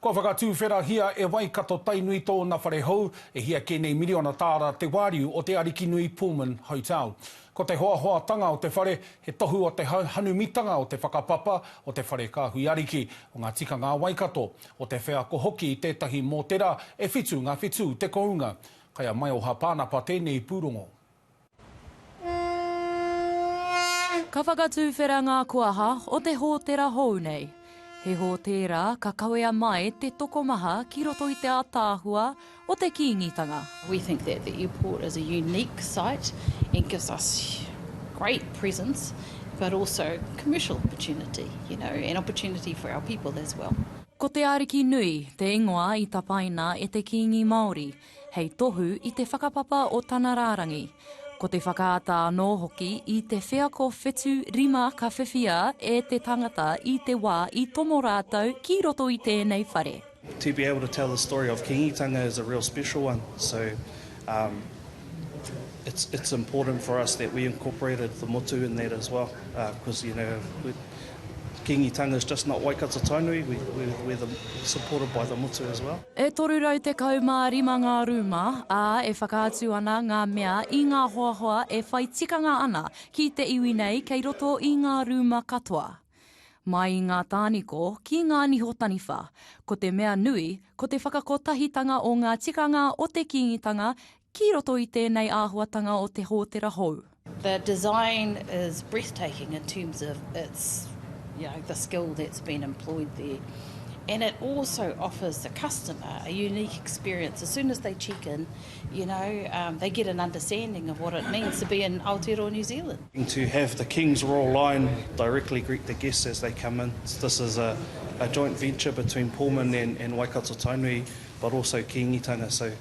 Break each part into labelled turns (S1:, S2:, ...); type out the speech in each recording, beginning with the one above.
S1: Ko whakatuwhera hia e Waikato Tainui tōna whare hou, e hia kēnei miliona tāra te wāriu o te Arikinui Pullman Hotel. Ko te hoahoatanga o te whare, he tohu o te hanumitanga o te whakapapa o te whare kāhui ariki o ngā tikanga Waikato, o te whea ko hoki i tētahi hōtēra e whitu ngā whitu te kounga. Kaya mai o hapānapa tēnei pūrongo.
S2: Ka whakatuwhera ngā kuaha o te hōtēra hou nei. He hōtēra ka kawea mai te tokomaha ki roto i te ātāhua o te kīngitanga.
S3: We think that the airport is a unique site and gives us great presence, but also commercial opportunity, and opportunity for our people as well.
S2: Ko te Arikinui, te ingoa i tapaina e te kīngi Māori, hei tohu i te whakapapa o tana rārangi. Ko te whakaata anō hoki i te whea ko whetu rima ka whiwhia e te tangata i te wā i tomo rātou ki roto i tēnei whare.
S4: To be able to tell the story of kingitanga is a real special one. So it's important for us that we incorporated the motu in that as well. Because, kingitanga is just not Waikato Tainui, we're supported by the motu as well.
S2: E toru rau te kaumārima ngā rūma, e whakaatu ana ngā mea i ngā hoahoa e whai tikanga ana ki te iwi nei kei roto i ngā rūma katoa. Mai i ngā tāniko ki ngā nihotaniwha, ko te mea nui, ko te whakakotahitanga o ngā tikanga o te kingitanga ki roto i tēnei āhuatanga o te hōtēra hou.
S3: The design is breathtaking in terms of its the skill that's been employed there. And it also offers the customer a unique experience. As soon as they check in, they get an understanding of what it means to be in Aotearoa, New Zealand.
S4: To have the King's Royal Line directly greet the guests as they come in. This is a joint venture between Pullman and Waikato Tainui, but also kingitanga. So,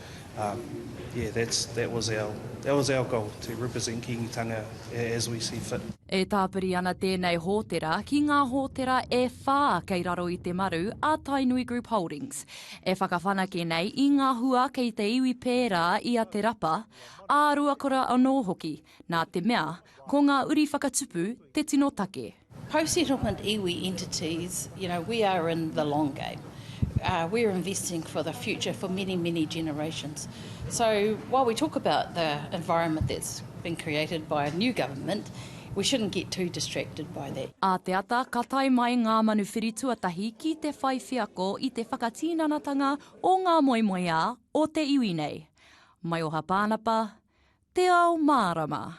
S4: that was our goal, to represent kingitanga as we see fit.
S2: E tāpiri ana tēnei hōtēra ki ngā hōtēra e whā kei raro i te maru a Tainui Group Holdings. E whakawhanake nei i ngā hua kei te iwi pērā i a te rapa, a ruakora anō hoki, nā te mea, ko ngā uri whakatupu te tino take.
S3: Post-settlement iwi entities, we are in the long game. We're investing for the future for many, many generations. So while we talk about the environment that's been created by a new government, we shouldn't get too distracted by that.
S2: A te ata, ka tai mai ngā manuwhiri tuatahi ki te whai whiako i te whakatīnanatanga o ngā moemoea o te iwi nei. Mai o hapānapa, te ao mārama.